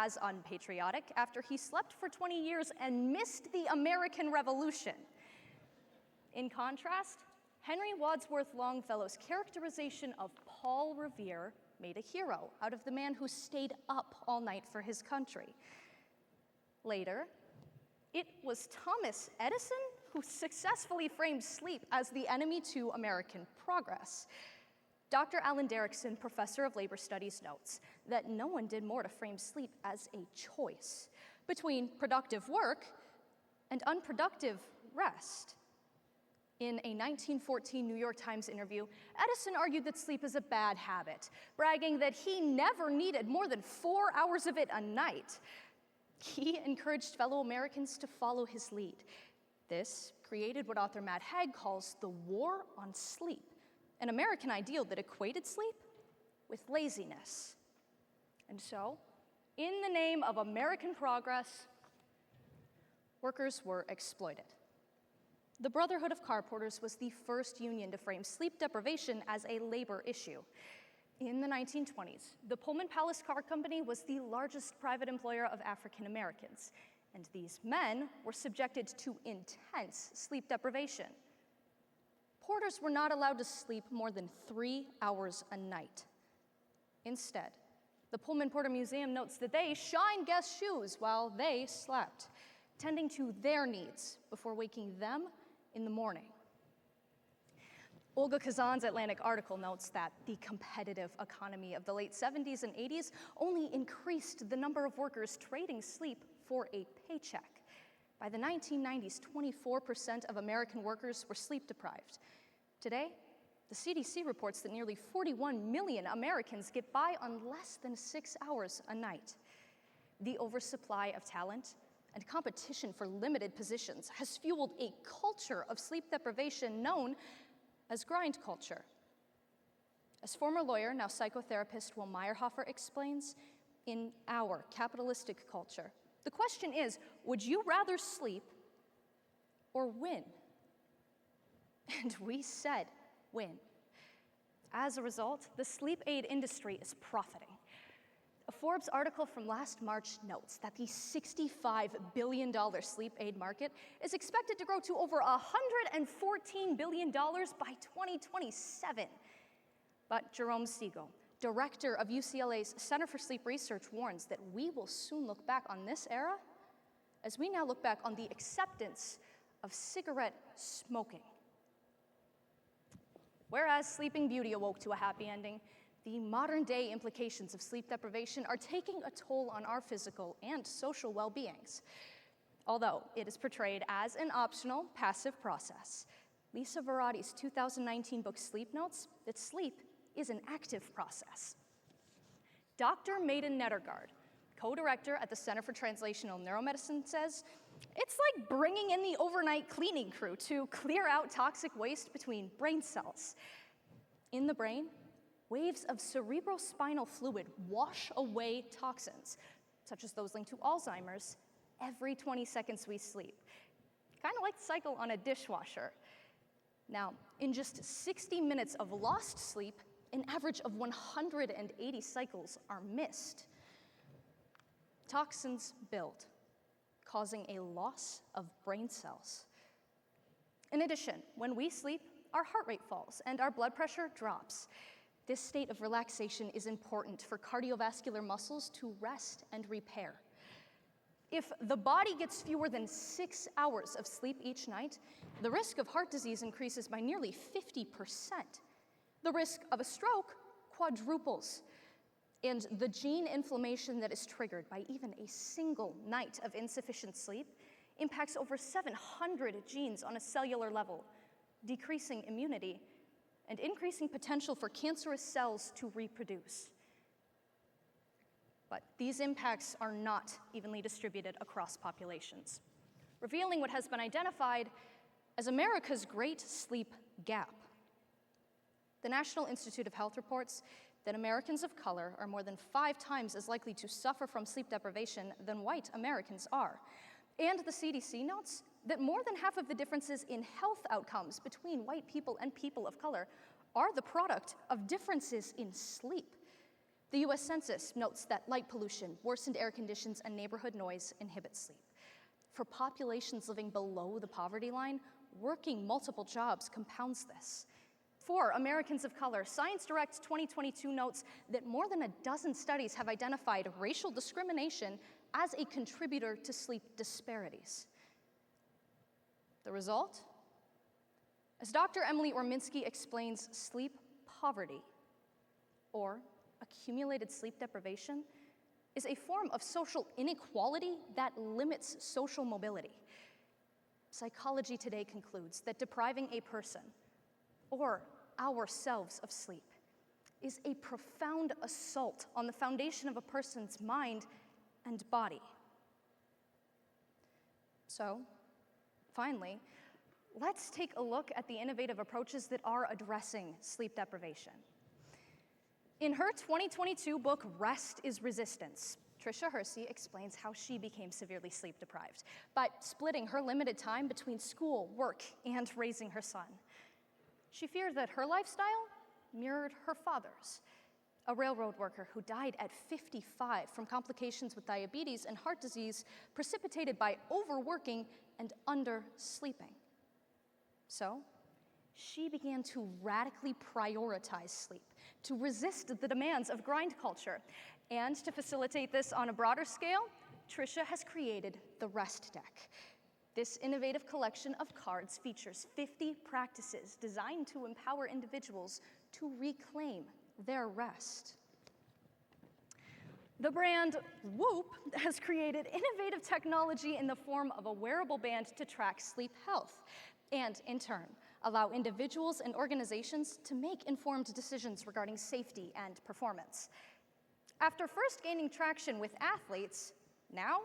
as unpatriotic after he slept for 20 years and missed the American Revolution. In contrast, Henry Wadsworth Longfellow's characterization of Paul Revere made a hero out of the man who stayed up all night for his country. Later, it was Thomas Edison who successfully framed sleep as the enemy to American progress. Dr. Alan Derrickson, professor of labor studies, notes that no one did more to frame sleep as a choice between productive work and unproductive rest. In a 1914 New York Times interview, Edison argued that sleep is a bad habit, bragging that he never needed more than 4 hours of it a night. He encouraged fellow Americans to follow his lead. This created what author Matt Haig calls the war on sleep, an American ideal that equated sleep with laziness. And so, in the name of American progress, workers were exploited. The Brotherhood of Car Porters was the first union to frame sleep deprivation as a labor issue. In the 1920s, the Pullman Palace Car Company was the largest private employer of African Americans, and these men were subjected to intense sleep deprivation. Porters were not allowed to sleep more than 3 hours a night. Instead, the Pullman Porter Museum notes that they shined guests' shoes while they slept, tending to their needs before waking them in the morning. Olga Kazan's Atlantic article notes that the competitive economy of the late 70s and 80s only increased the number of workers trading sleep for a paycheck. By the 1990s, 24% of American workers were sleep deprived. Today, the CDC reports that nearly 41 million Americans get by on less than 6 hours a night. The oversupply of talent and competition for limited positions has fueled a culture of sleep deprivation known as grind culture. As former lawyer, now psychotherapist Will Meyerhofer explains, in our capitalistic culture, the question is, would you rather sleep or win? And we said win. As a result, the sleep aid industry is profiting. A Forbes article from last March notes that the $65 billion sleep aid market is expected to grow to over $114 billion by 2027. But Jerome Siegel, director of UCLA's Center for Sleep Research, warns that we will soon look back on this era as we now look back on the acceptance of cigarette smoking. Whereas Sleeping Beauty awoke to a happy ending, the modern-day implications of sleep deprivation are taking a toll on our physical and social well-beings. Although it is portrayed as an optional, passive process, Lisa Varadi's 2019 book Sleep notes that sleep is an active process. Dr. Maiden Nedergaard, co-director at the Center for Translational Neuromedicine, says, it's like bringing in the overnight cleaning crew to clear out toxic waste between brain cells. In the brain, waves of cerebrospinal fluid wash away toxins, such as those linked to Alzheimer's, every 20 seconds we sleep. Kind of like the cycle on a dishwasher. Now, in just 60 minutes of lost sleep, an average of 180 cycles are missed. Toxins build, causing a loss of brain cells. In addition, when we sleep, our heart rate falls and our blood pressure drops. This state of relaxation is important for cardiovascular muscles to rest and repair. If the body gets fewer than 6 hours of sleep each night, the risk of heart disease increases by nearly 50%. The risk of a stroke quadruples. And the gene inflammation that is triggered by even a single night of insufficient sleep impacts over 700 genes on a cellular level, decreasing immunity and increasing potential for cancerous cells to reproduce. But these impacts are not evenly distributed across populations, revealing what has been identified as America's great sleep gap. The National Institute of Health reports that Americans of color are more than 5 times as likely to suffer from sleep deprivation than white Americans are. And the CDC notes that more than half of the differences in health outcomes between white people and people of color are the product of differences in sleep. The US Census notes that light pollution, worsened air conditions, and neighborhood noise inhibit sleep. For populations living below the poverty line, working multiple jobs compounds this. For Americans of color, Science Direct 2022 notes that more than a dozen studies have identified racial discrimination as a contributor to sleep disparities. The result? As Dr. Emily Orminsky explains, sleep poverty, or accumulated sleep deprivation, is a form of social inequality that limits social mobility. Psychology Today concludes that depriving a person, or ourselves, of sleep is a profound assault on the foundation of a person's mind and body. So, finally, let's take a look at the innovative approaches that are addressing sleep deprivation. In her 2022 book, Rest is Resistance, Tricia Hersey explains how she became severely sleep deprived by splitting her limited time between school, work, and raising her son. She feared that her lifestyle mirrored her father's, a railroad worker who died at 55 from complications with diabetes and heart disease precipitated by overworking and undersleeping. So, she began to radically prioritize sleep, to resist the demands of grind culture. And to facilitate this on a broader scale, Tricia has created the Rest Deck. This innovative collection of cards features 50 practices designed to empower individuals to reclaim their rest. The brand Whoop has created innovative technology in the form of a wearable band to track sleep health, and in turn, allow individuals and organizations to make informed decisions regarding safety and performance. After first gaining traction with athletes, now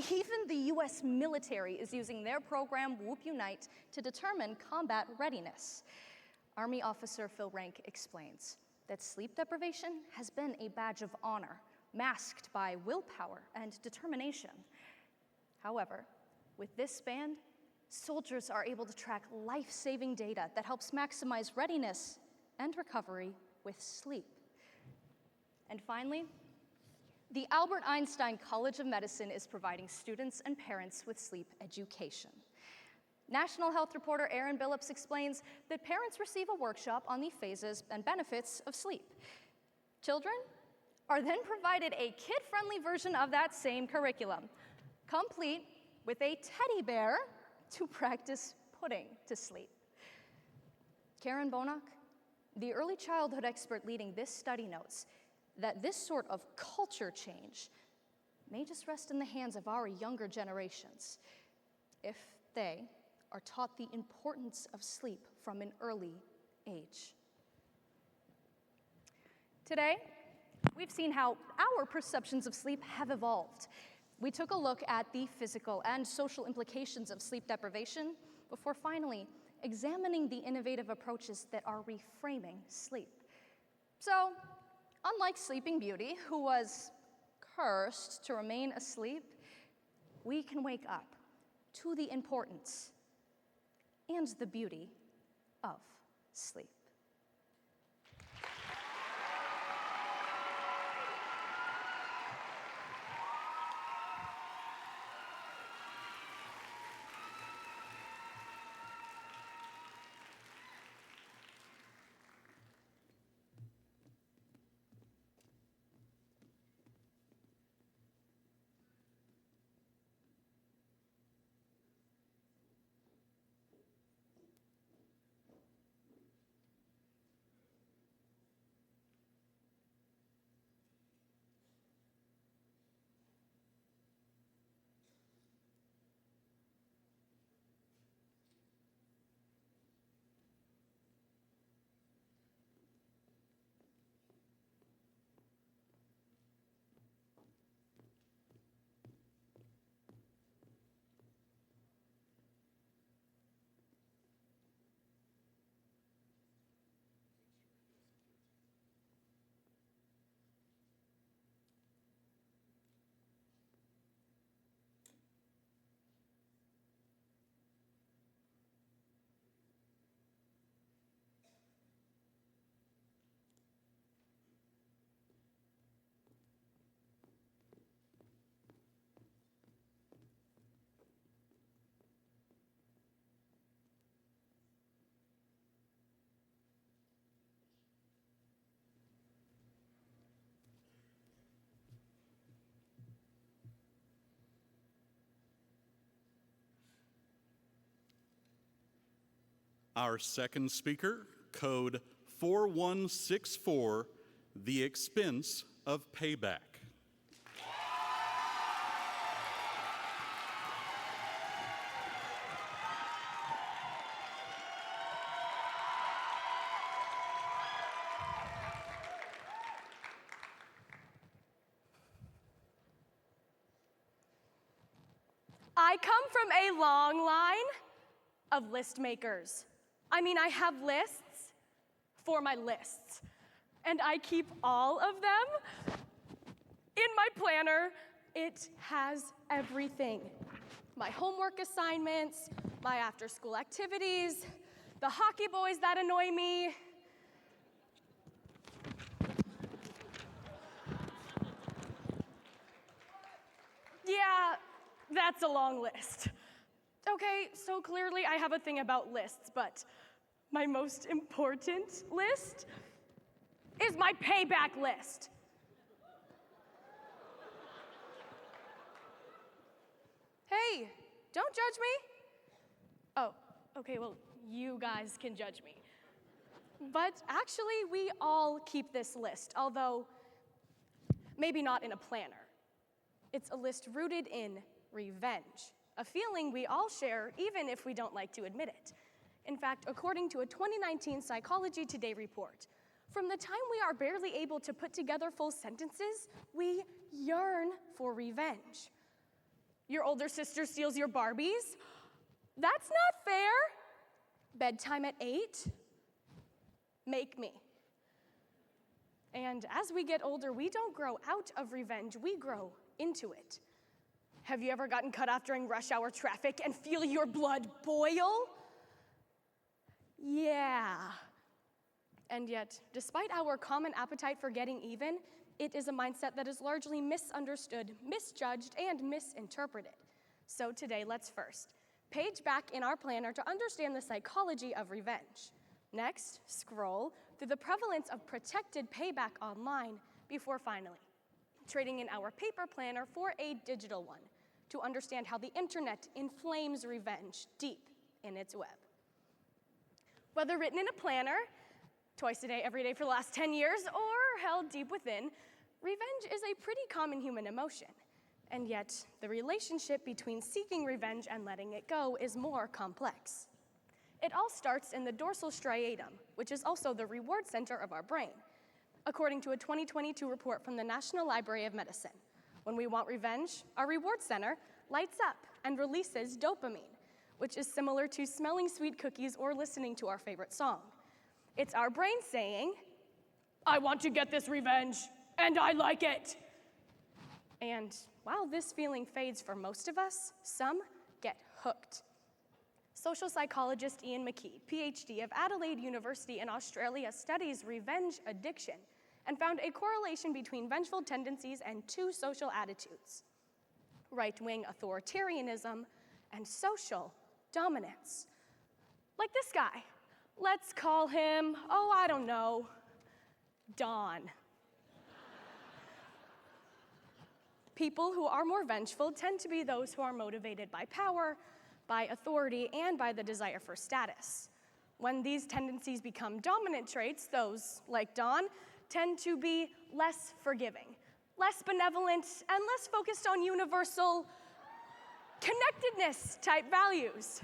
even the US military is using their program Whoop Unite to determine combat readiness. Army officer Phil Rank explains that sleep deprivation has been a badge of honor, masked by willpower and determination. However, with this band, soldiers are able to track life-saving data that helps maximize readiness and recovery with sleep. And finally, the Albert Einstein College of Medicine is providing students and parents with sleep education. National Health reporter Erin Billups explains that parents receive a workshop on the phases and benefits of sleep. Children are then provided a kid-friendly version of that same curriculum, complete with a teddy bear to practice putting to sleep. Karen Bonock, the early childhood expert leading this study, notes that this sort of culture change may just rest in the hands of our younger generations if they are taught the importance of sleep from an early age. Today, we've seen how our perceptions of sleep have evolved. We took a look at the physical and social implications of sleep deprivation before finally examining the innovative approaches that are reframing sleep. So, unlike Sleeping Beauty, who was cursed to remain asleep, we can wake up to the importance and the beauty of sleep. Our second speaker, code 4164, the expense of payback. I come from a long line of list makers. I have lists for my lists, and I keep all of them in my planner. It has everything. My homework assignments, my after-school activities, the hockey boys that annoy me. Yeah, that's a long list. Okay, so clearly I have a thing about lists, but my most important list is my payback list. Hey, don't judge me. Oh, okay, well, you guys can judge me. But actually, we all keep this list, although maybe not in a planner. It's a list rooted in revenge, a feeling we all share even if we don't like to admit it. In fact, according to a 2019 Psychology Today report, from the time we are barely able to put together full sentences, we yearn for revenge. Your older sister steals your Barbies? That's not fair. Bedtime at 8? Make me. And as we get older, we don't grow out of revenge, we grow into it. Have you ever gotten cut off during rush hour traffic and feel your blood boil? Yeah. And yet, despite our common appetite for getting even, it is a mindset that is largely misunderstood, misjudged, and misinterpreted. So today, let's first page back in our planner to understand the psychology of revenge. Next, scroll through the prevalence of protected payback online before finally trading in our paper planner for a digital one to understand how the internet inflames revenge deep in its web. Whether written in a planner, twice a day, every day for the last 10 years, or held deep within, revenge is a pretty common human emotion. And yet, the relationship between seeking revenge and letting it go is more complex. It all starts in the dorsal striatum, which is also the reward center of our brain. According to a 2022 report from the National Library of Medicine, when we want revenge, our reward center lights up and releases dopamine, which is similar to smelling sweet cookies or listening to our favorite song. It's our brain saying, I want to get this revenge, and I like it. And while this feeling fades for most of us, some get hooked. Social psychologist Ian McKee, PhD of Adelaide University in Australia, studies revenge addiction and found a correlation between vengeful tendencies and two social attitudes: right-wing authoritarianism and social dominance. Like this guy. Let's call him, I don't know, Don. People who are more vengeful tend to be those who are motivated by power, by authority, and by the desire for status. When these tendencies become dominant traits, those, like Don, tend to be less forgiving, less benevolent, and less focused on universal connectedness type values.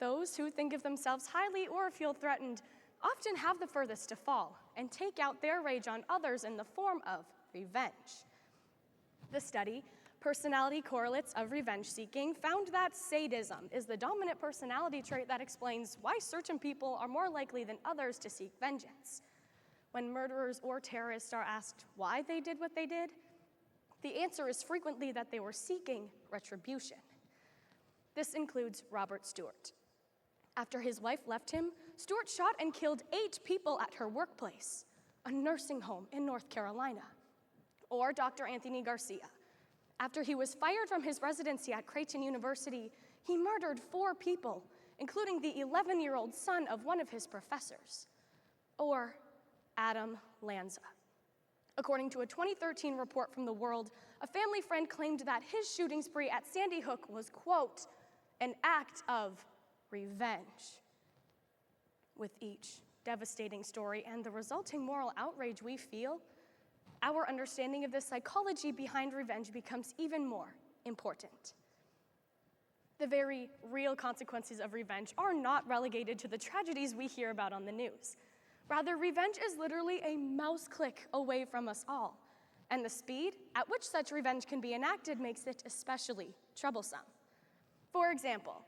Those who think of themselves highly or feel threatened often have the furthest to fall and take out their rage on others in the form of revenge. The study, Personality Correlates of Revenge Seeking, found that sadism is the dominant personality trait that explains why certain people are more likely than others to seek vengeance. When murderers or terrorists are asked why they did what they did, the answer is frequently that they were seeking retribution. This includes Robert Stewart. After his wife left him, Stewart shot and killed 8 people at her workplace, a nursing home in North Carolina. Or Dr. Anthony Garcia. After he was fired from his residency at Creighton University, he murdered 4 people, including the 11-year-old son of one of his professors. Or Adam Lanza. According to a 2013 report from The World, a family friend claimed that his shooting spree at Sandy Hook was, quote, an act of revenge. With each devastating story and the resulting moral outrage we feel, our understanding of the psychology behind revenge becomes even more important. The very real consequences of revenge are not relegated to the tragedies we hear about on the news. Rather, revenge is literally a mouse click away from us all, and the speed at which such revenge can be enacted makes it especially troublesome. For example,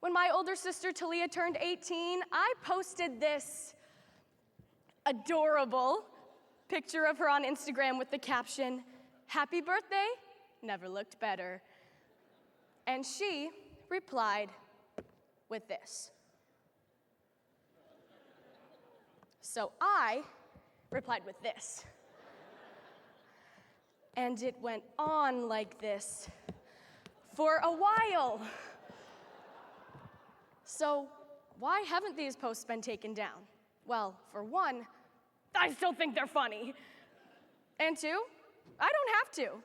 when my older sister Talia turned 18, I posted this adorable picture of her on Instagram with the caption, "Happy birthday, never looked better." And she replied with this. So I replied with this. And it went on like this for a while. So why haven't these posts been taken down? Well, for one, I still think they're funny. And two, I don't have to,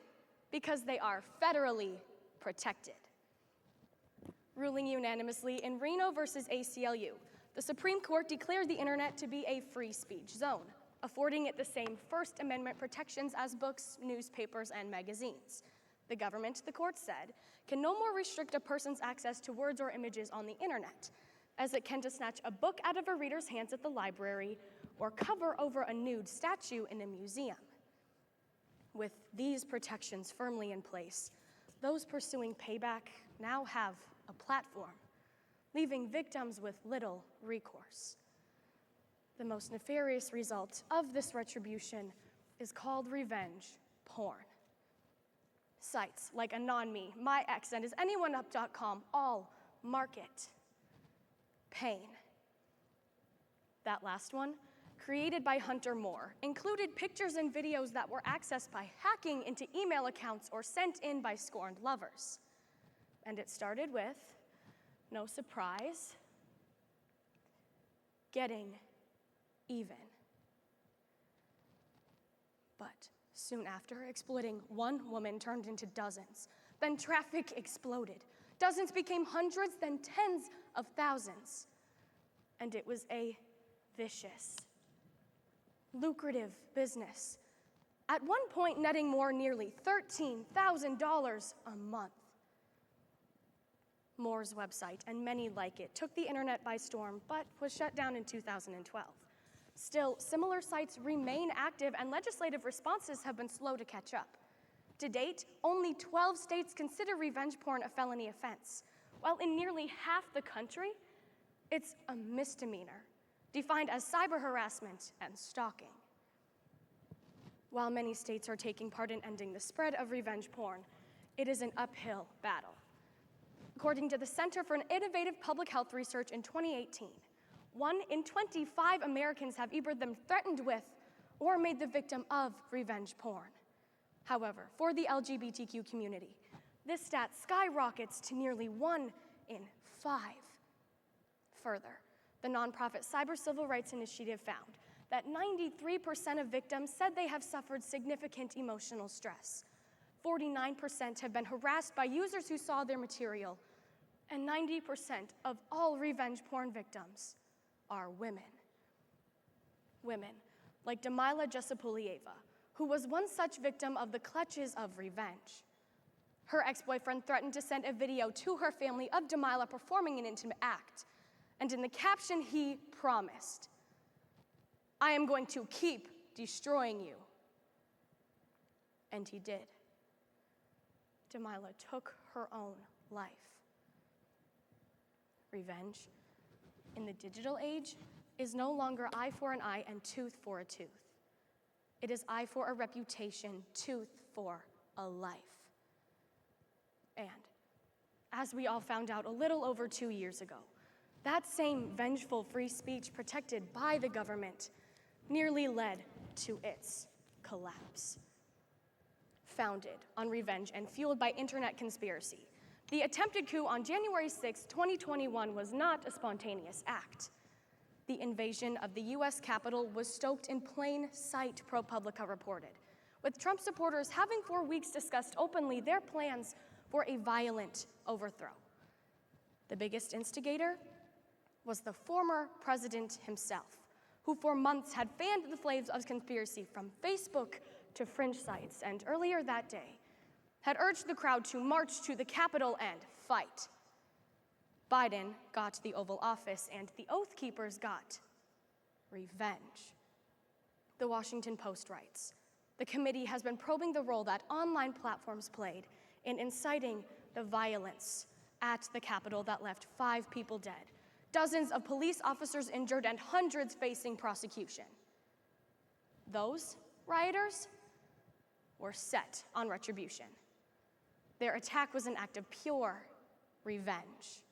because they are federally protected. Ruling unanimously in Reno versus ACLU, the Supreme Court declared the internet to be a free speech zone, affording it the same First Amendment protections as books, newspapers, and magazines. The government, the court said, can no more restrict a person's access to words or images on the internet, as it can to snatch a book out of a reader's hands at the library or cover over a nude statue in a museum. With these protections firmly in place, those pursuing payback now have a platform, leaving victims with little recourse. The most nefarious result of this retribution is called revenge porn. Sites like AnonMe, MyX, and IsAnyoneUp.com all market pain. That last one, created by Hunter Moore, included pictures and videos that were accessed by hacking into email accounts or sent in by scorned lovers. And it started with, no surprise, getting even. But soon after, exploiting one woman turned into dozens. Then traffic exploded. Dozens became hundreds, then tens of thousands. And it was a vicious, lucrative business, at one point netting Moore nearly $13,000 a month. Moore's website, and many like it, took the internet by storm, but was shut down in 2012. Still, similar sites remain active, and legislative responses have been slow to catch up. To date, only 12 states consider revenge porn a felony offense, while in nearly half the country, it's a misdemeanor, defined as cyber harassment and stalking. While many states are taking part in ending the spread of revenge porn, it is an uphill battle. According to the Center for Innovative Public Health Research in 2018, 1 in 25 Americans have either been threatened with or made the victim of revenge porn. However, for the LGBTQ community, this stat skyrockets to nearly 1 in 5. Further, the nonprofit Cyber Civil Rights Initiative found that 93% of victims said they have suffered significant emotional stress. 49% have been harassed by users who saw their material, and 90% of all revenge porn victims are women. Women like Damila Jesapulieva, who was one such victim of the clutches of revenge. Her ex-boyfriend threatened to send a video to her family of Damila performing an intimate act, and in the caption he promised, "I am going to keep destroying you." And he did. Damila took her own life. Revenge in the digital age is no longer eye for an eye and tooth for a tooth. It is eye for a reputation, tooth for a life. And as we all found out a little over 2 years ago, that same vengeful free speech protected by the government nearly led to its collapse. Founded on revenge and fueled by internet conspiracy, the attempted coup on January 6, 2021 was not a spontaneous act. The invasion of the US Capitol was stoked in plain sight, ProPublica reported, with Trump supporters having for weeks discussed openly their plans for a violent overthrow. The biggest instigator was the former president himself, who for months had fanned the flames of conspiracy from Facebook to fringe sites, and earlier that day had urged the crowd to march to the Capitol and fight. Biden got the Oval Office, and the Oath Keepers got revenge. The Washington Post writes, the committee has been probing the role that online platforms played in inciting the violence at the Capitol that left 5 people dead, dozens of police officers injured, and hundreds facing prosecution. Those rioters were set on retribution. Their attack was an act of pure revenge.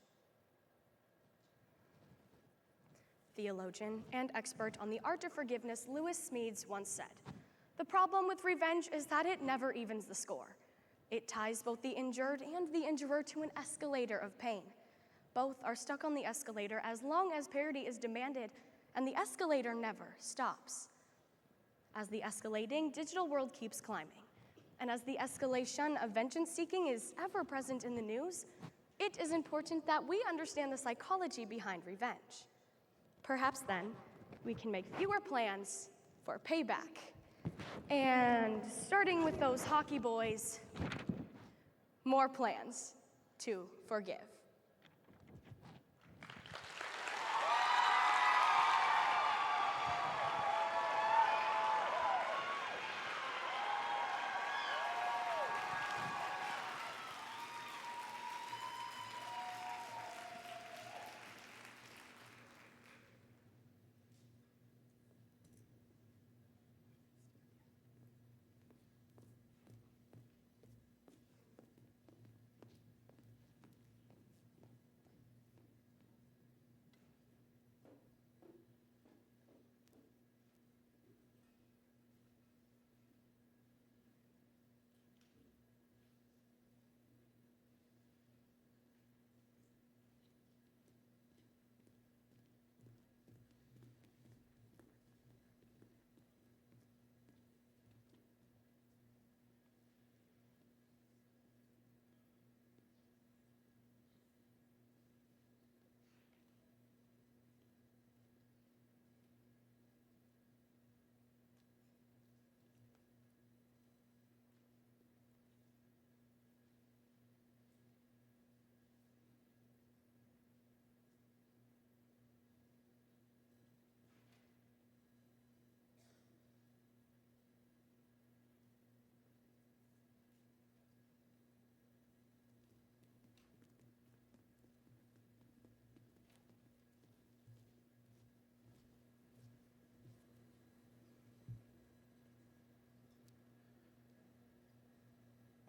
Theologian and expert on the art of forgiveness, Lewis Smedes once said, "The problem with revenge is that it never evens the score. It ties both the injured and the injurer to an escalator of pain. Both are stuck on the escalator as long as parity is demanded, and the escalator never stops. As the escalating digital world keeps climbing, and as the escalation of vengeance seeking is ever present in the news, it is important that we understand the psychology behind revenge. Perhaps then, we can make fewer plans for payback. And starting with those hockey boys, more plans to forgive."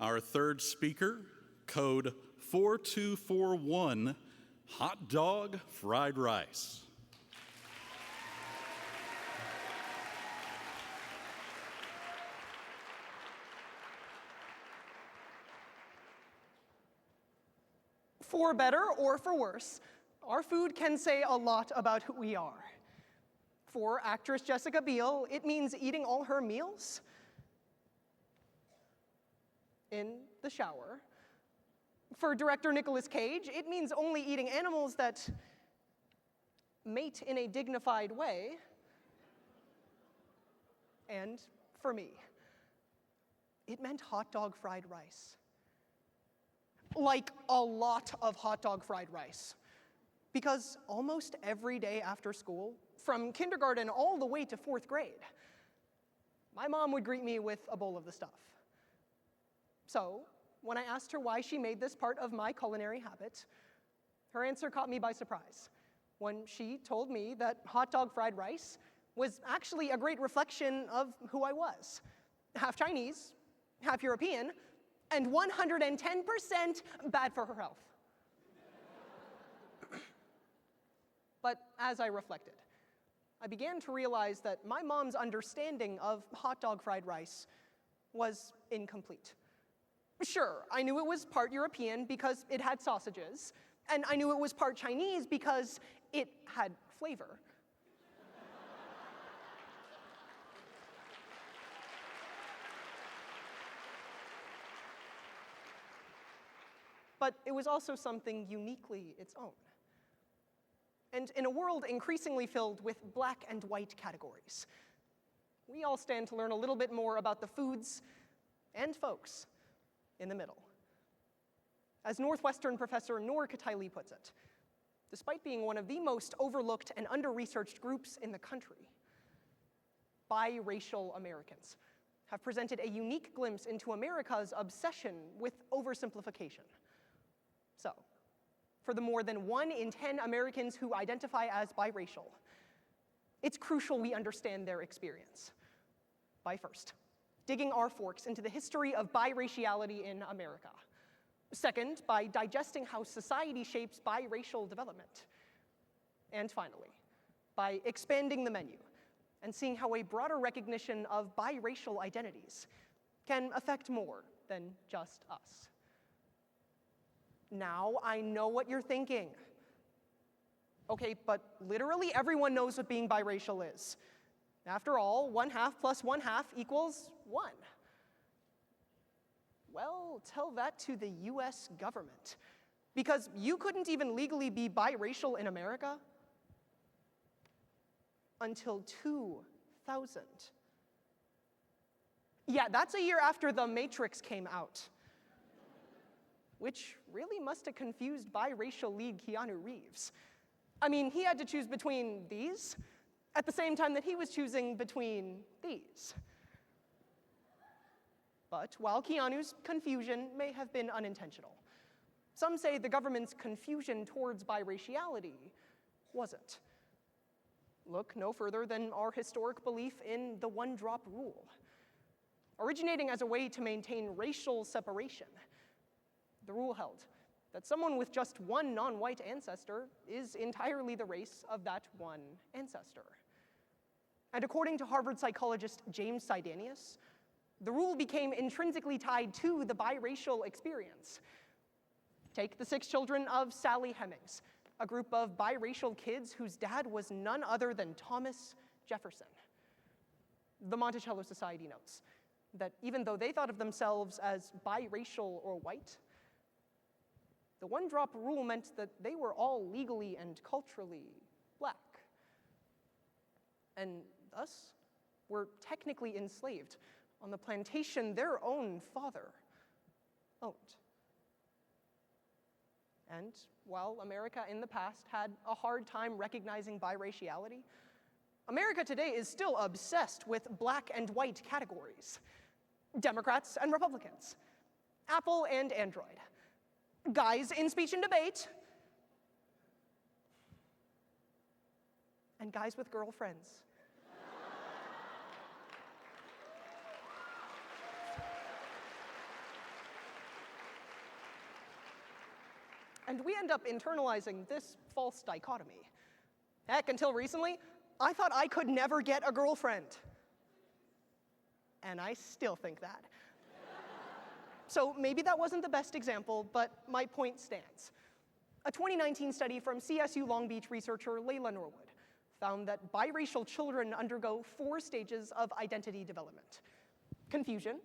Our third speaker, code 4241, hot dog fried rice. For better or for worse, our food can say a lot about who we are. For actress Jessica Biel, it means eating all her meals in the shower. For director Nicolas Cage, it means only eating animals that mate in a dignified way. And for me, it meant hot dog fried rice. Like a lot of hot dog fried rice. Because almost every day after school, from kindergarten all the way to 4th grade, my mom would greet me with a bowl of the stuff. So, when I asked her why she made this part of my culinary habit, her answer caught me by surprise when she told me that hot dog fried rice was actually a great reflection of who I was. Half Chinese, half European, and 110% bad for her health. But as I reflected, I began to realize that my mom's understanding of hot dog fried rice was incomplete. Sure, I knew it was part European because it had sausages, and I knew it was part Chinese because it had flavor. but it was also something uniquely its own. And in a world increasingly filled with black and white categories, we all stand to learn a little bit more about the foods and folks in the middle. As Northwestern professor Noor Kataili puts it, despite being one of the most overlooked and under-researched groups in the country, biracial Americans have presented a unique glimpse into America's obsession with oversimplification. So, for the more than 1 in 10 Americans who identify as biracial, it's crucial we understand their experience by first digging our forks into the history of biraciality in America. Second, by digesting how society shapes biracial development. And finally, by expanding the menu and seeing how a broader recognition of biracial identities can affect more than just us. Now I know what you're thinking. Okay, but literally everyone knows what being biracial is. After all, 1/2 + 1/2 = 1. Well, tell that to the US government, because you couldn't even legally be biracial in America until 2000. Yeah, that's a year after The Matrix came out, which really must have confused biracial lead Keanu Reeves. I mean, he had to choose between these at the same time that he was choosing between these. But while Keanu's confusion may have been unintentional, some say the government's confusion towards biraciality wasn't. Look no further than our historic belief in the one-drop rule. Originating as a way to maintain racial separation, the rule held that someone with just one non-white ancestor is entirely the race of that one ancestor. And according to Harvard psychologist James Sidanius, the rule became intrinsically tied to the biracial experience. Take the 6 children of Sally Hemings, a group of biracial kids whose dad was none other than Thomas Jefferson. The Monticello Society notes that even though they thought of themselves as biracial or white, the one-drop rule meant that they were all legally and culturally black, and thus were technically enslaved on the plantation their own father owned. And while America in the past had a hard time recognizing biraciality, America today is still obsessed with black and white categories. Democrats and Republicans, Apple and Android, guys in speech and debate, and guys with girlfriends. And we end up internalizing this false dichotomy. Heck, until recently, I thought I could never get a girlfriend. And I still think that. So maybe that wasn't the best example, but my point stands. A 2019 study from CSU Long Beach researcher Layla Norwood found that biracial children undergo 4 stages of identity development: confusion,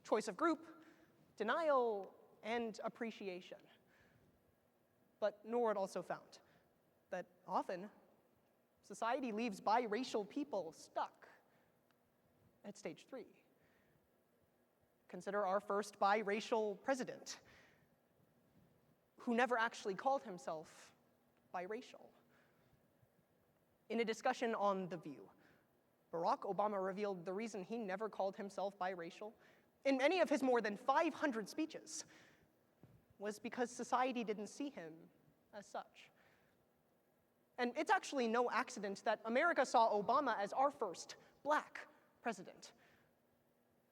choice of group, denial, and appreciation. But Norwood also found that often society leaves biracial people stuck at stage 3. Consider our first biracial president, who never actually called himself biracial. In a discussion on The View, Barack Obama revealed the reason he never called himself biracial in any of his more than 500 speeches was because society didn't see him as such. And it's actually no accident that America saw Obama as our first black president.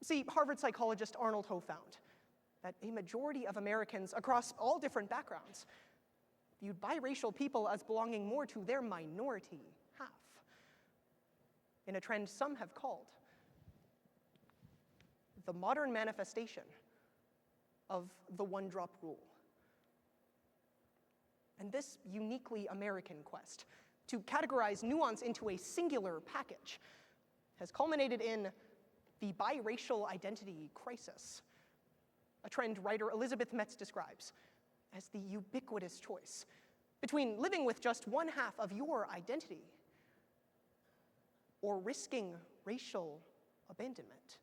See, Harvard psychologist Arnold Ho found that a majority of Americans across all different backgrounds viewed biracial people as belonging more to their minority half, in a trend some have called the modern manifestation of the one-drop rule. And this uniquely American quest to categorize nuance into a singular package has culminated in the biracial identity crisis, a trend writer Elizabeth Metz describes as the ubiquitous choice between living with just one half of your identity or risking racial abandonment.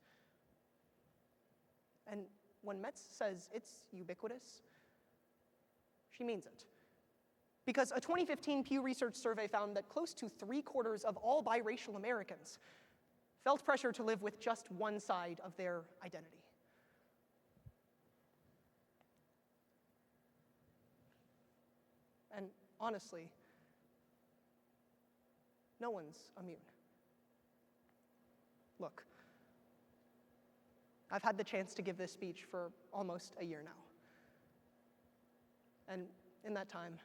And when Metz says it's ubiquitous, she means it. Because a 2015 Pew Research survey found that close to 3/4 of all biracial Americans felt pressure to live with just one side of their identity. And honestly, no one's immune. Look, I've had the chance to give this speech for almost a year now. And in that time,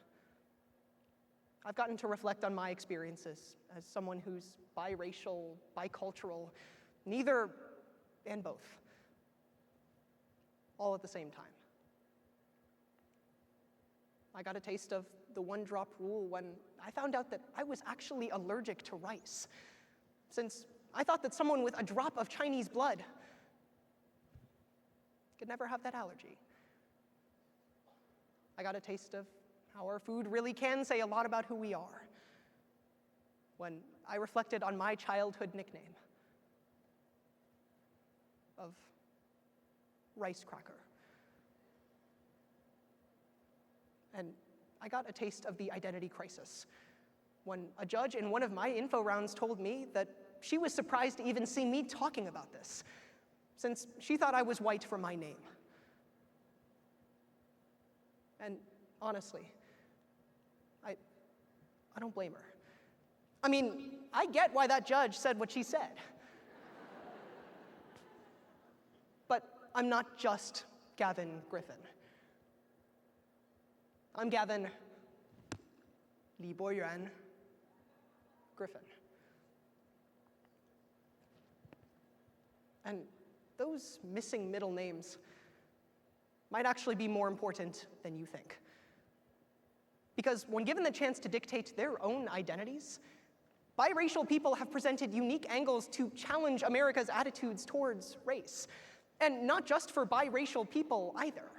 I've gotten to reflect on my experiences as someone who's biracial, bicultural, neither and both, all at the same time. I got a taste of the one-drop rule when I found out that I was actually allergic to rice, since I thought that someone with a drop of Chinese blood could never have that allergy. I got a taste of how our food really can say a lot about who we are when I reflected on my childhood nickname of Rice Cracker. And I got a taste of the identity crisis when a judge in one of my info rounds told me that she was surprised to even see me talking about this, since she thought I was white from my name. And honestly, I don't blame her. I mean, I get why that judge said what she said. But I'm not just Gavin Griffin. I'm Gavin Li Boyuan Griffin. And those missing middle names might actually be more important than you think. Because when given the chance to dictate their own identities, biracial people have presented unique angles to challenge America's attitudes towards race. And not just for biracial people either.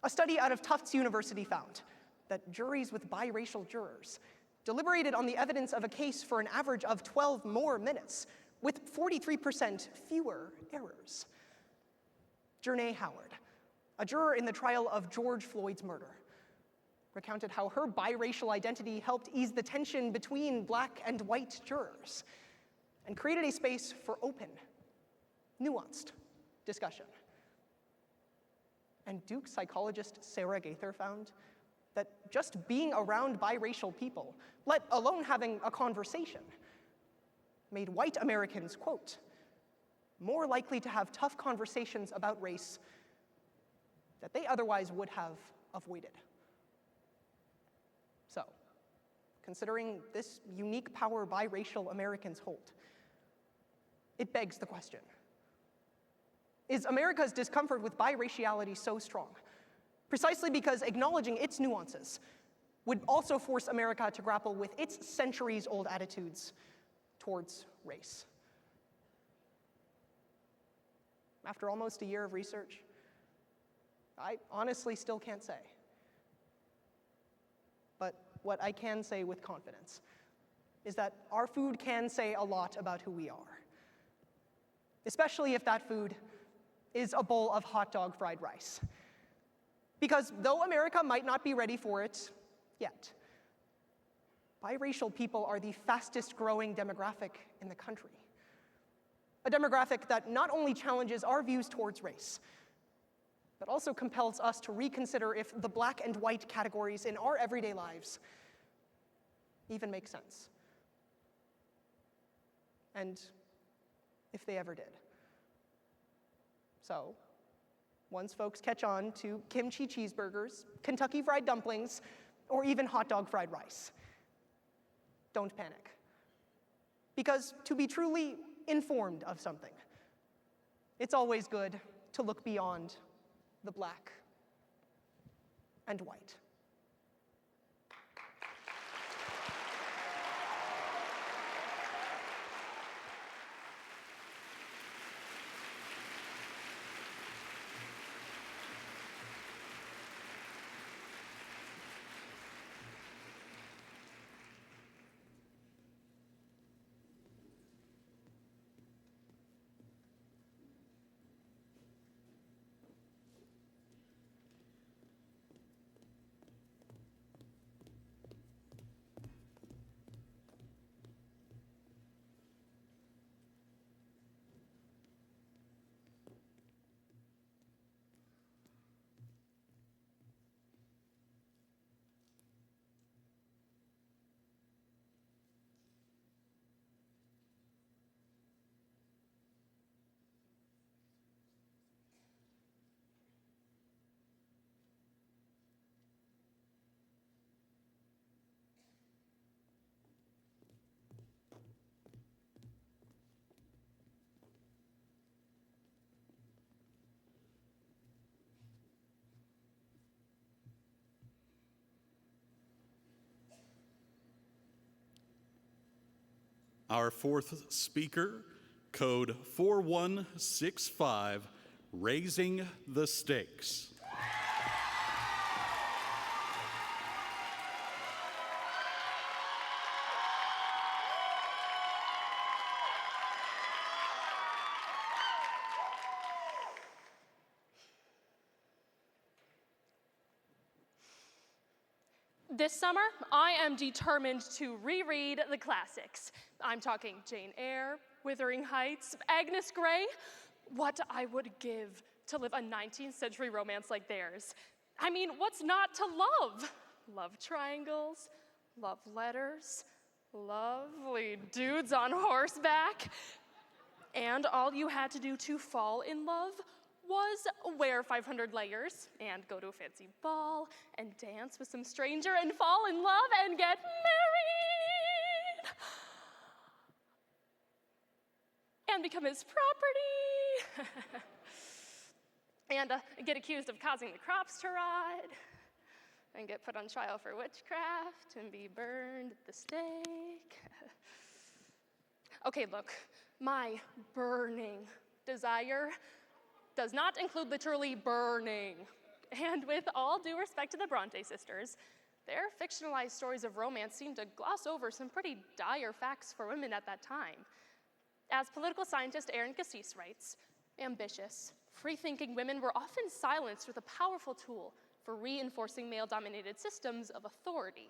A study out of Tufts University found that juries with biracial jurors deliberated on the evidence of a case for an average of 12 more minutes, with 43% fewer errors. Jernay Howard, a juror in the trial of George Floyd's murder, recounted how her biracial identity helped ease the tension between black and white jurors and created a space for open, nuanced discussion. And Duke psychologist Sarah Gaither found that just being around biracial people, let alone having a conversation, made white Americans, quote, more likely to have tough conversations about race that they otherwise would have avoided. So, considering this unique power biracial Americans hold, it begs the question, is America's discomfort with biraciality so strong? Precisely because acknowledging its nuances would also force America to grapple with its centuries-old attitudes towards race. After almost a year of research, I honestly still can't say. But what I can say with confidence is that our food can say a lot about who we are, especially if that food is a bowl of hot dog fried rice. Because though America might not be ready for it yet, biracial people are the fastest growing demographic in the country. A demographic that not only challenges our views towards race, but also compels us to reconsider if the black and white categories in our everyday lives even make sense. And if they ever did. So, once folks catch on to kimchi cheeseburgers, Kentucky fried dumplings, or even hot dog fried rice, don't panic. Because to be truly informed of something, it's always good to look beyond the black and white. Our fourth speaker, code 4165, Raising the Stakes. This summer, I am determined to reread the classics. I'm talking Jane Eyre, Wuthering Heights, Agnes Grey. What I would give to live a 19th century romance like theirs. I mean, what's not to love? Love triangles, love letters, lovely dudes on horseback. And all you had to do to fall in love was wear 500 layers and go to a fancy ball and dance with some stranger and fall in love and get married and become his property and get accused of causing the crops to rot and get put on trial for witchcraft and be burned at the stake. Okay, look, my burning desire does not include literally burning. And with all due respect to the Bronte sisters, their fictionalized stories of romance seem to gloss over some pretty dire facts for women at that time. As political scientist Aaron Cassis writes, ambitious, free-thinking women were often silenced with a powerful tool for reinforcing male-dominated systems of authority: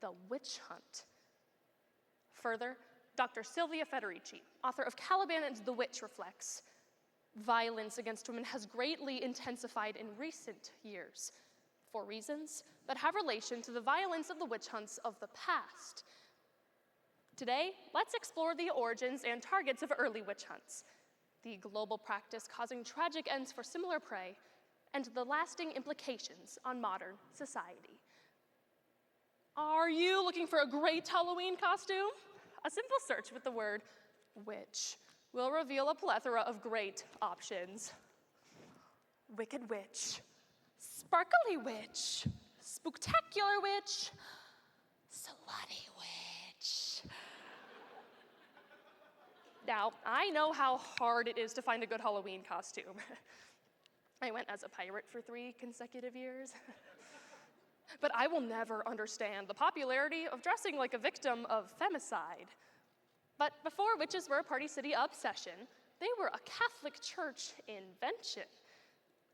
the witch hunt. Further, Dr. Silvia Federici, author of Caliban and the Witch, reflects, violence against women has greatly intensified in recent years for reasons that have relation to the violence of the witch hunts of the past. Today, let's explore the origins and targets of early witch hunts, the global practice causing tragic ends for similar prey, and the lasting implications on modern society. Are you looking for a great Halloween costume? A simple search with the word witch will reveal a plethora of great options. Wicked witch, sparkly witch, spooktacular witch, slutty witch. Now, I know how hard it is to find a good Halloween costume. I went as a pirate for 3 consecutive years. But I will never understand the popularity of dressing like a victim of femicide. But before witches were a Party City obsession, they were a Catholic Church invention.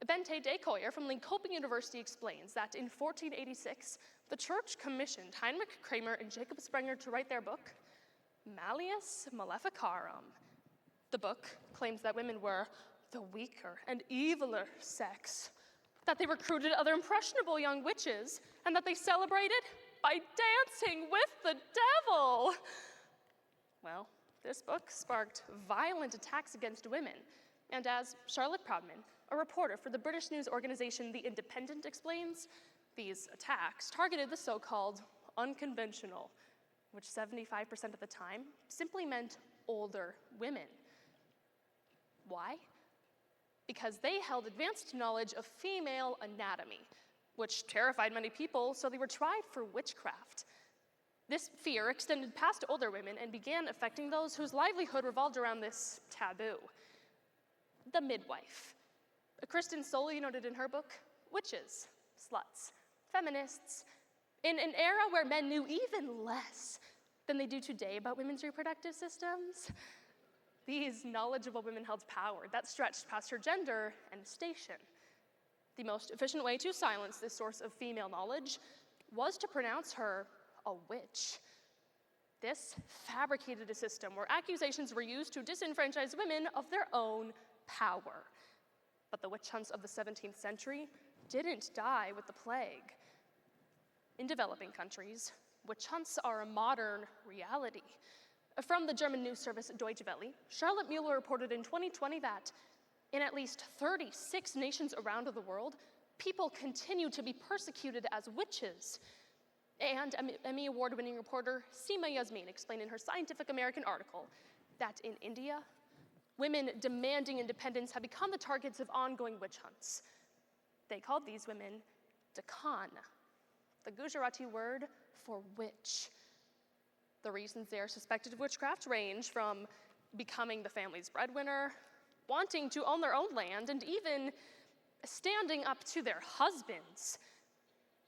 Bente Decoyer from Linköping University explains that in 1486, the church commissioned Heinrich Kramer and Jacob Sprenger to write their book, Malleus Maleficarum. The book claims that women were the weaker and eviler sex, that they recruited other impressionable young witches, and that they celebrated by dancing with the devil. Well, this book sparked violent attacks against women, and as Charlotte Proudman, a reporter for the British news organization The Independent, explains, these attacks targeted the so-called unconventional, which 75% of the time simply meant older women. Why? Because they held advanced knowledge of female anatomy, which terrified many people, so they were tried for witchcraft. This fear extended past older women and began affecting those whose livelihood revolved around this taboo. The midwife. Kristen Soley noted in her book, witches, sluts, feminists, in an era where men knew even less than they do today about women's reproductive systems, these knowledgeable women held power that stretched past her gender and station. The most efficient way to silence this source of female knowledge was to pronounce her a witch. This fabricated a system where accusations were used to disenfranchise women of their own power. But the witch hunts of the 17th century didn't die with the plague. In developing countries, witch hunts are a modern reality. From the German news service Deutsche Welle, Charlotte Mueller reported in 2020 that in at least 36 nations around the world, people continue to be persecuted as witches. And Emmy Award-winning reporter Seema Yasmin explained in her Scientific American article that in India, women demanding independence have become the targets of ongoing witch hunts. They called these women Dakhan, the Gujarati word for witch. The reasons they are suspected of witchcraft range from becoming the family's breadwinner, wanting to own their own land, and even standing up to their husbands.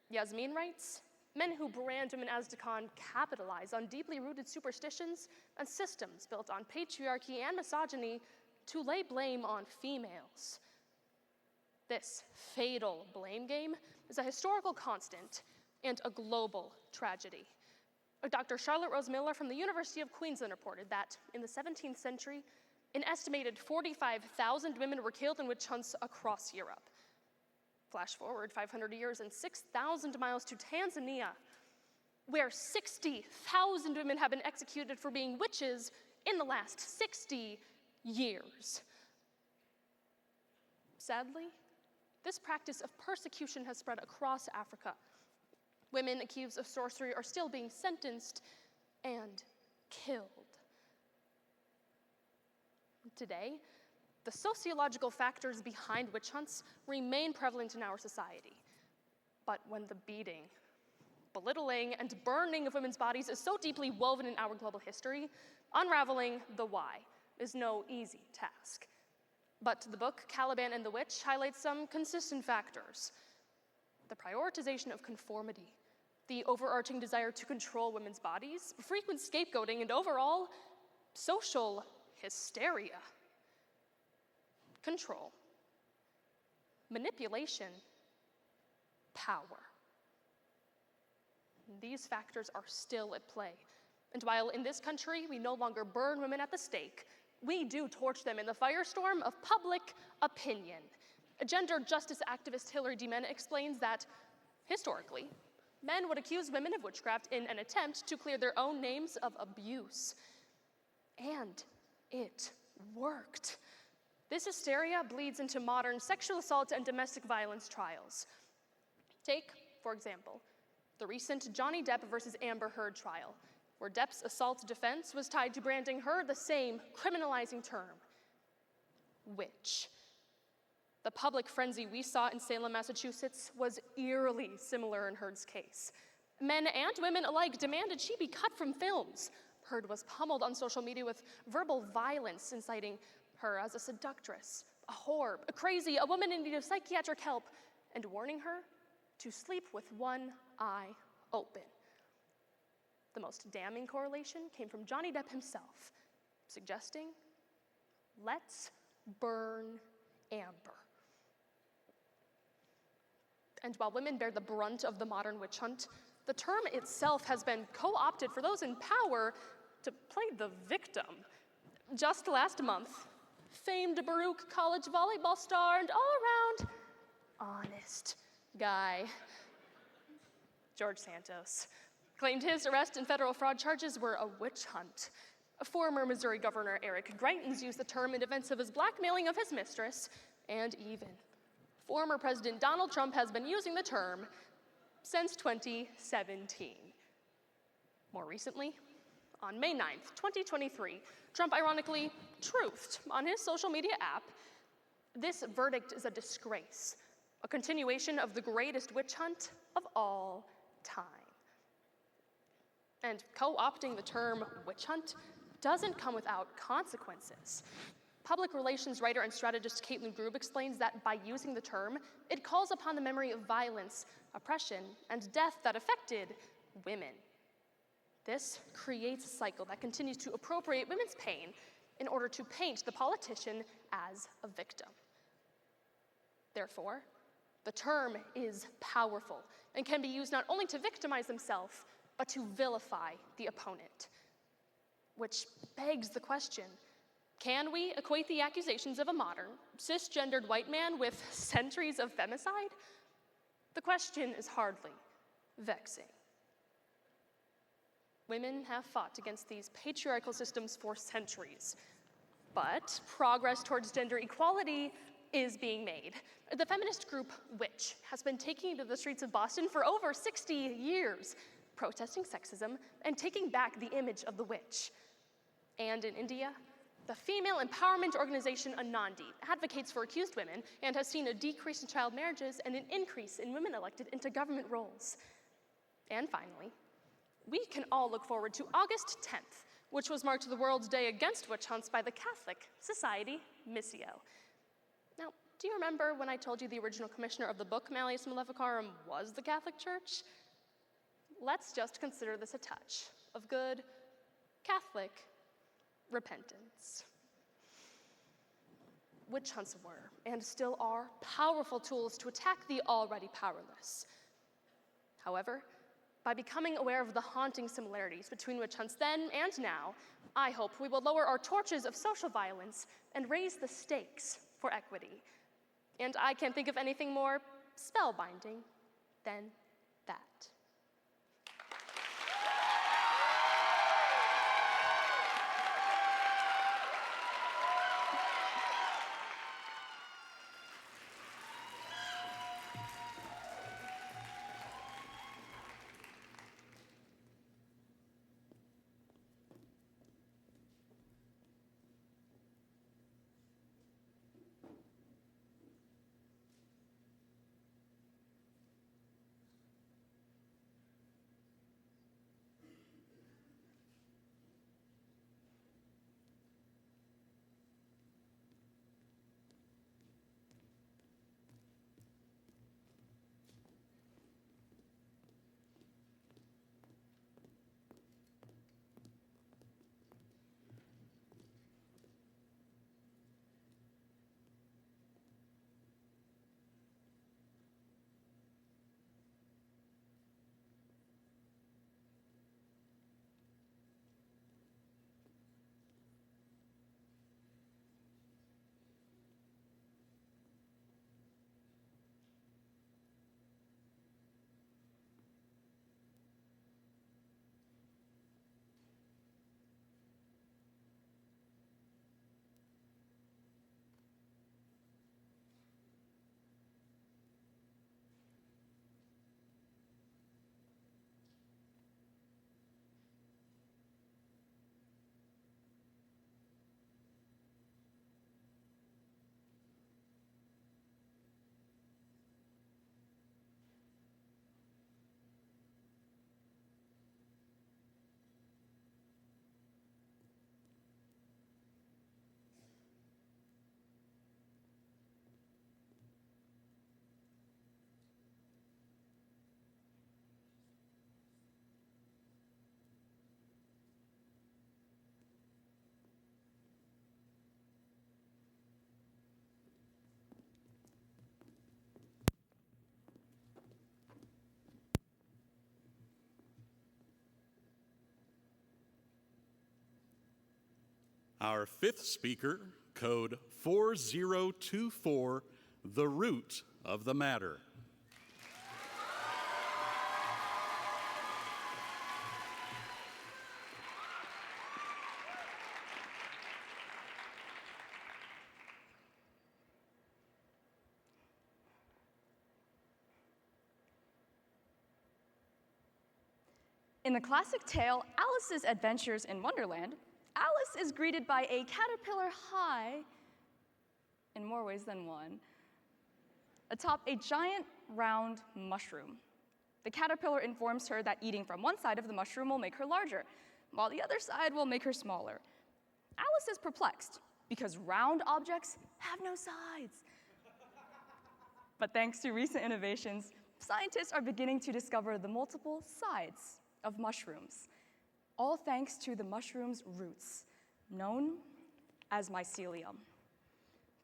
Yasmin writes, men who brand women as Dakan capitalize on deeply rooted superstitions and systems built on patriarchy and misogyny to lay blame on females. This fatal blame game is a historical constant and a global tragedy. Dr. Charlotte Rose Miller from the University of Queensland reported that in the 17th century, an estimated 45,000 women were killed in witch hunts across Europe. Flash forward 500 years and 6,000 miles to Tanzania, where 60,000 women have been executed for being witches in the last 60 years. Sadly, this practice of persecution has spread across Africa. Women accused of sorcery are still being sentenced and killed. Today, the sociological factors behind witch hunts remain prevalent in our society. But when the beating, belittling, and burning of women's bodies is so deeply woven in our global history, unraveling the why is no easy task. But the book, Caliban and the Witch, highlights some consistent factors. The prioritization of conformity, the overarching desire to control women's bodies, frequent scapegoating, and overall, social hysteria. Control, manipulation, power. These factors are still at play. And while in this country we no longer burn women at the stake, we do torch them in the firestorm of public opinion. Gender justice activist Hilary D. Mena explains that, historically, men would accuse women of witchcraft in an attempt to clear their own names of abuse. And it worked. This hysteria bleeds into modern sexual assault and domestic violence trials. Take, for example, the recent Johnny Depp versus Amber Heard trial, where Depp's assault defense was tied to branding her the same criminalizing term, witch. The public frenzy we saw in Salem, Massachusetts was eerily similar in Heard's case. Men and women alike demanded she be cut from films. Heard was pummeled on social media with verbal violence, inciting her as a seductress, a whore, a crazy, a woman in need of psychiatric help, and warning her to sleep with one eye open. The most damning correlation came from Johnny Depp himself, suggesting, let's burn Amber. And while women bear the brunt of the modern witch hunt, the term itself has been co-opted for those in power to play the victim. Just last month, famed Baruch College volleyball star and all-around honest guy, George Santos, claimed his arrest and federal fraud charges were a witch hunt. Former Missouri Governor Eric Greitens used the term in defense of his blackmailing of his mistress, and even former President Donald Trump has been using the term since 2017. More recently, on May 9th, 2023, Trump ironically truthed on his social media app, "This verdict is a disgrace, a continuation of the greatest witch hunt of all time." And co-opting the term witch hunt doesn't come without consequences. Public relations writer and strategist Caitlin Grube explains that by using the term, it calls upon the memory of violence, oppression, and death that affected women. This creates a cycle that continues to appropriate women's pain in order to paint the politician as a victim. Therefore, the term is powerful and can be used not only to victimize themselves, but to vilify the opponent. Which begs the question, can we equate the accusations of a modern, cisgendered white man with centuries of femicide? The question is hardly vexing. Women have fought against these patriarchal systems for centuries, but progress towards gender equality is being made. The feminist group Witch has been taking to the streets of Boston for over 60 years, protesting sexism and taking back the image of the witch. And in India, the female empowerment organization Anandi advocates for accused women and has seen a decrease in child marriages and an increase in women elected into government roles. And finally, we can all look forward to August 10th, which was marked the World Day Against Witch Hunts by the Catholic Society Missio. Now, do you remember when I told you the original commissioner of the book Malleus Maleficarum was the Catholic Church? Let's just consider this a touch of good Catholic repentance. Witch hunts were, and still are, powerful tools to attack the already powerless. However, by becoming aware of the haunting similarities between witch hunts then and now, I hope we will lower our torches of social violence and raise the stakes for equity. And I can't think of anything more spellbinding than that. Our fifth speaker, code 4024, the root of the matter. In the classic tale, Alice's Adventures in Wonderland, Alice is greeted by a caterpillar high, in more ways than one, atop a giant round mushroom. The caterpillar informs her that eating from one side of the mushroom will make her larger, while the other side will make her smaller. Alice is perplexed, because round objects have no sides. But thanks to recent innovations, scientists are beginning to discover the multiple sides of mushrooms, all thanks to the mushroom's roots, known as mycelium.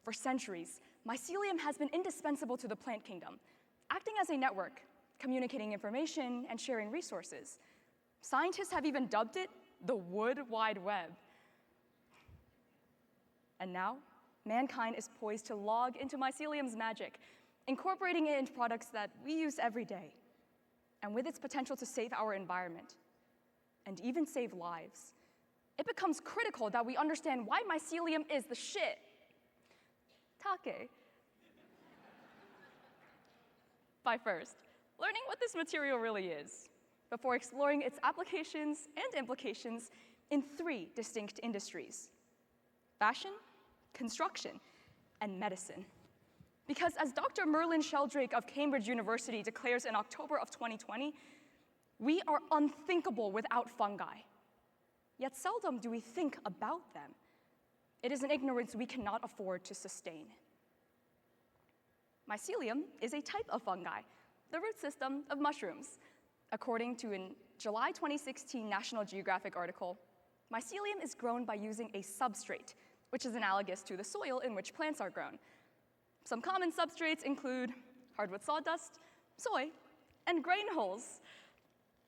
For centuries, mycelium has been indispensable to the plant kingdom, acting as a network, communicating information and sharing resources. Scientists have even dubbed it the Wood Wide Web. And now, mankind is poised to log into mycelium's magic, incorporating it into products that we use every day. And with its potential to save our environment, and even save lives, it becomes critical that we understand why mycelium is the shit. Take. By first, learning what this material really is, before exploring its applications and implications in 3 distinct industries: fashion, construction, and medicine. Because as Dr. Merlin Sheldrake of Cambridge University declares in October of 2020, We are unthinkable without fungi, yet seldom do we think about them. It is an ignorance we cannot afford to sustain. Mycelium is a type of fungi, the root system of mushrooms. According to a July 2016 National Geographic article, mycelium is grown by using a substrate, which is analogous to the soil in which plants are grown. Some common substrates include hardwood sawdust, soy, and grain hulls,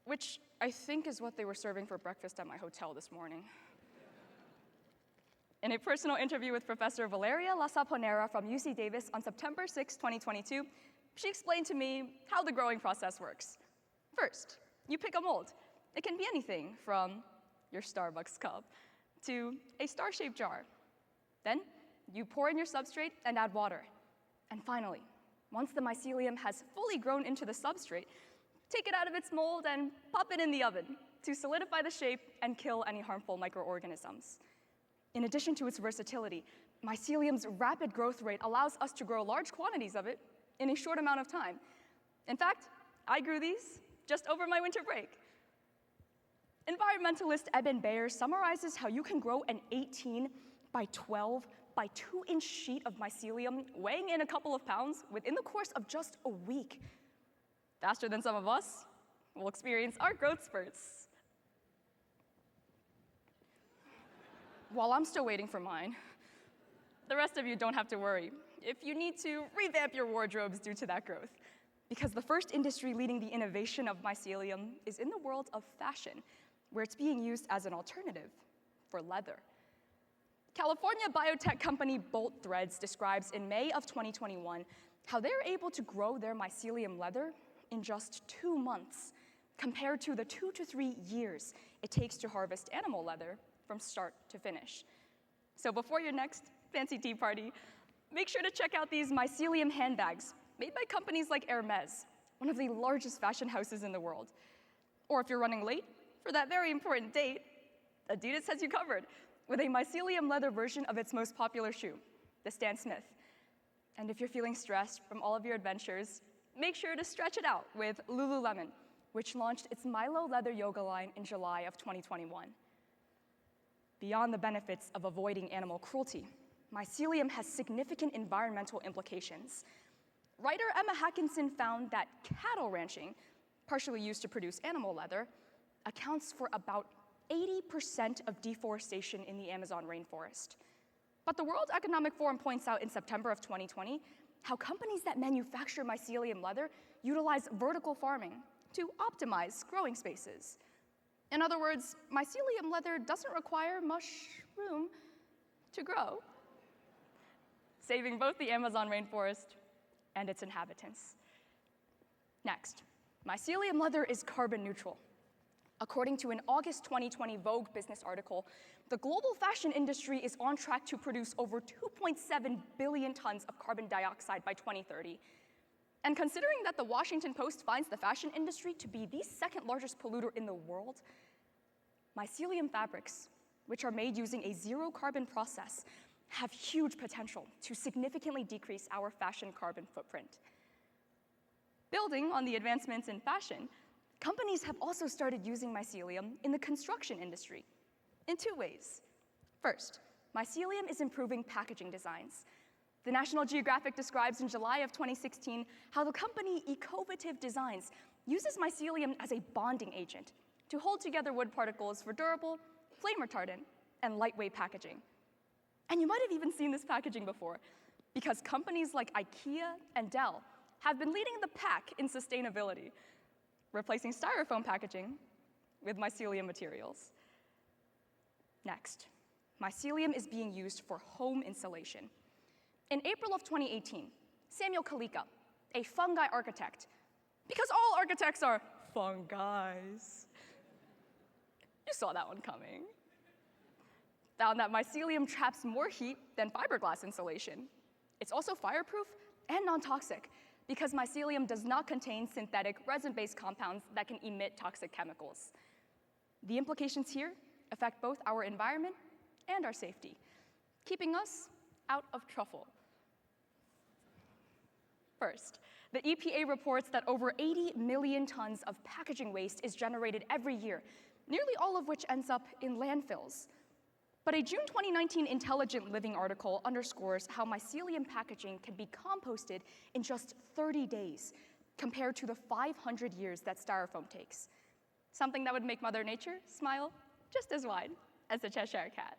which I think is what they were serving for breakfast at my hotel this morning. In a personal interview with Professor Valeria La Saponera from UC Davis on September 6, 2022, she explained to me how the growing process works. First, you pick a mold. It can be anything from your Starbucks cup to a star-shaped jar. Then, you pour in your substrate and add water. And finally, once the mycelium has fully grown into the substrate, take it out of its mold and pop it in the oven to solidify the shape and kill any harmful microorganisms. In addition to its versatility, mycelium's rapid growth rate allows us to grow large quantities of it in a short amount of time. In fact, I grew these just over my winter break. Environmentalist Eben Bayer summarizes how you can grow an 18 by 12 by 2-inch sheet of mycelium weighing in a couple of pounds within the course of just a week. Faster than some of us will experience our growth spurts. While I'm still waiting for mine, the rest of you don't have to worry if you need to revamp your wardrobes due to that growth, because the first industry leading the innovation of mycelium is in the world of fashion, where it's being used as an alternative for leather. California biotech company Bolt Threads describes in May of 2021 how they're able to grow their mycelium leather in just 2 months, compared to the 2 to 3 years it takes to harvest animal leather from start to finish. So before your next fancy tea party, make sure to check out these mycelium handbags made by companies like Hermes, one of the largest fashion houses in the world. Or if you're running late for that very important date, Adidas has you covered with a mycelium leather version of its most popular shoe, the Stan Smith. And if you're feeling stressed from all of your adventures, make sure to stretch it out with Lululemon, which launched its Milo leather yoga line in July of 2021. Beyond the benefits of avoiding animal cruelty, mycelium has significant environmental implications. Writer Emma Hackinson found that cattle ranching, partially used to produce animal leather, accounts for about 80% of deforestation in the Amazon rainforest. But the World Economic Forum points out in September of 2020 how companies that manufacture mycelium leather utilize vertical farming to optimize growing spaces. In other words, mycelium leather doesn't require much room to grow, saving both the Amazon rainforest and its inhabitants. Next, mycelium leather is carbon neutral. According to an August 2020 Vogue business article, the global fashion industry is on track to produce over 2.7 billion tons of carbon dioxide by 2030. And considering that the Washington Post finds the fashion industry to be the second largest polluter in the world, mycelium fabrics, which are made using a zero carbon process, have huge potential to significantly decrease our fashion carbon footprint. Building on the advancements in fashion, companies have also started using mycelium in the construction industry in 2 ways. First, mycelium is improving packaging designs. The National Geographic describes in July of 2016 how the company Ecovative Designs uses mycelium as a bonding agent to hold together wood particles for durable, flame retardant, and lightweight packaging. And you might have even seen this packaging before, because companies like IKEA and Dell have been leading the pack in sustainability, replacing styrofoam packaging with mycelium materials. Next, mycelium is being used for home insulation. In April of 2018, Samuel Kalika, a fungi architect, because all architects are fungis, you saw that one coming, found that mycelium traps more heat than fiberglass insulation. It's also fireproof and non-toxic because mycelium does not contain synthetic resin-based compounds that can emit toxic chemicals. The implications here affect both our environment and our safety, keeping us out of trouble. First, The EPA reports that over 80 million tons of packaging waste is generated every year, nearly all of which ends up in landfills. But a June 2019 Intelligent Living article underscores how mycelium packaging can be composted in just 30 days, compared to the 500 years that styrofoam takes. Something that would make Mother Nature smile just as wide as the Cheshire Cat.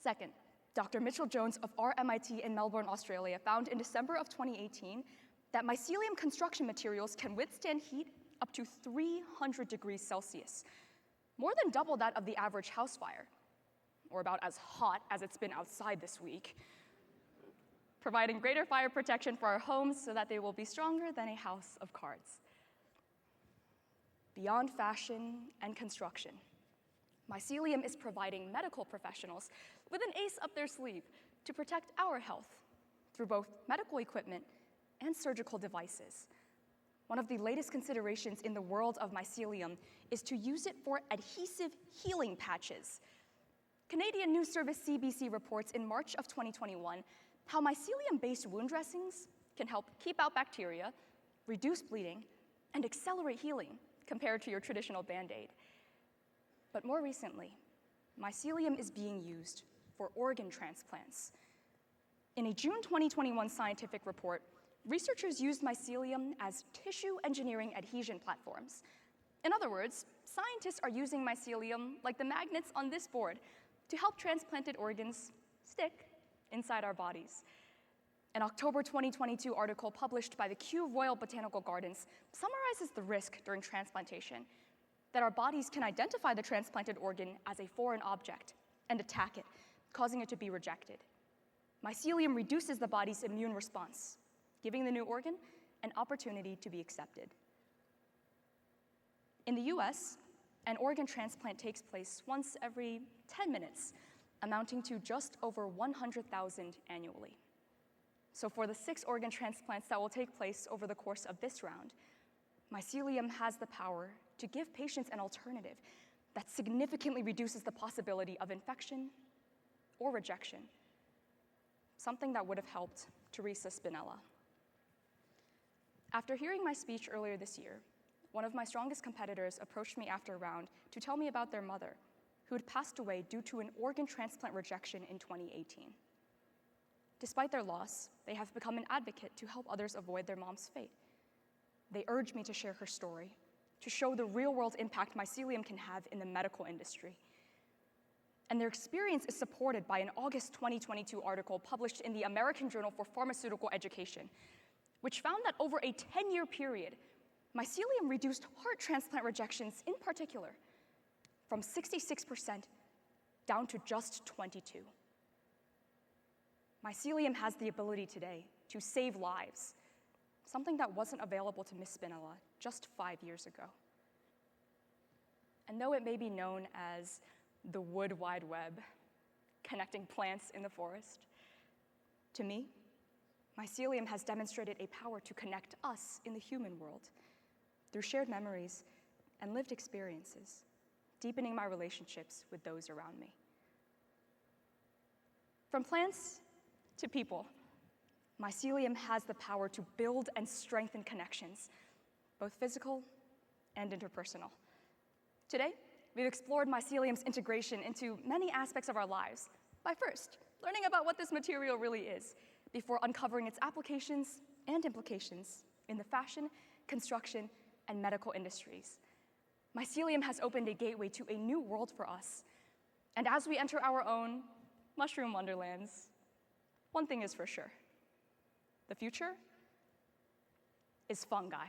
Second, Dr. Mitchell Jones of RMIT in Melbourne, Australia, found in December of 2018 that mycelium construction materials can withstand heat up to 300 degrees Celsius, more than double that of the average house fire, or about as hot as it's been outside this week, providing greater fire protection for our homes so that they will be stronger than a house of cards. Beyond fashion and construction, mycelium is providing medical professionals with an ace up their sleeve to protect our health through both medical equipment and surgical devices. One of the latest considerations in the world of mycelium is to use it for adhesive healing patches. Canadian news service CBC reports in March of 2021 how mycelium-based wound dressings can help keep out bacteria, reduce bleeding, and accelerate healing compared to your traditional Band-Aid. But more recently, mycelium is being used for organ transplants. In a June 2021 scientific report, researchers used mycelium as tissue engineering adhesion platforms. In other words, scientists are using mycelium like the magnets on this board to help transplanted organs stick inside our bodies. An October 2022 article published by the Kew Royal Botanical Gardens summarizes the risk during transplantation, that our bodies can identify the transplanted organ as a foreign object and attack it, causing it to be rejected. Mycelium reduces the body's immune response, giving the new organ an opportunity to be accepted. In the US, an organ transplant takes place once every 10 minutes, amounting to just over 100,000 annually. So for the 6 organ transplants that will take place over the course of this round, mycelium has the power to give patients an alternative that significantly reduces the possibility of infection or rejection, something that would have helped Teresa Spinella. After hearing my speech earlier this year, one of my strongest competitors approached me after a round to tell me about their mother, who had passed away due to an organ transplant rejection in 2018. Despite their loss, they have become an advocate to help others avoid their mom's fate. They urged me to share her story, to show the real-world impact mycelium can have in the medical industry. And their experience is supported by an August 2022 article published in the American Journal for Pharmaceutical Education, which found that over a 10-year period, mycelium reduced heart transplant rejections in particular from 66% down to just 22%. Mycelium has the ability today to save lives, something that wasn't available to Ms. Spinella just 5 years ago. And though it may be known as the Wood Wide Web, connecting plants in the forest, to me, mycelium has demonstrated a power to connect us in the human world through shared memories and lived experiences, deepening my relationships with those around me. From plants to people, mycelium has the power to build and strengthen connections, both physical and interpersonal. Today, we've explored mycelium's integration into many aspects of our lives by first learning about what this material really is, before uncovering its applications and implications in the fashion, construction, and medical industries. Mycelium has opened a gateway to a new world for us. And as we enter our own mushroom wonderlands, one thing is for sure: the future is fungi.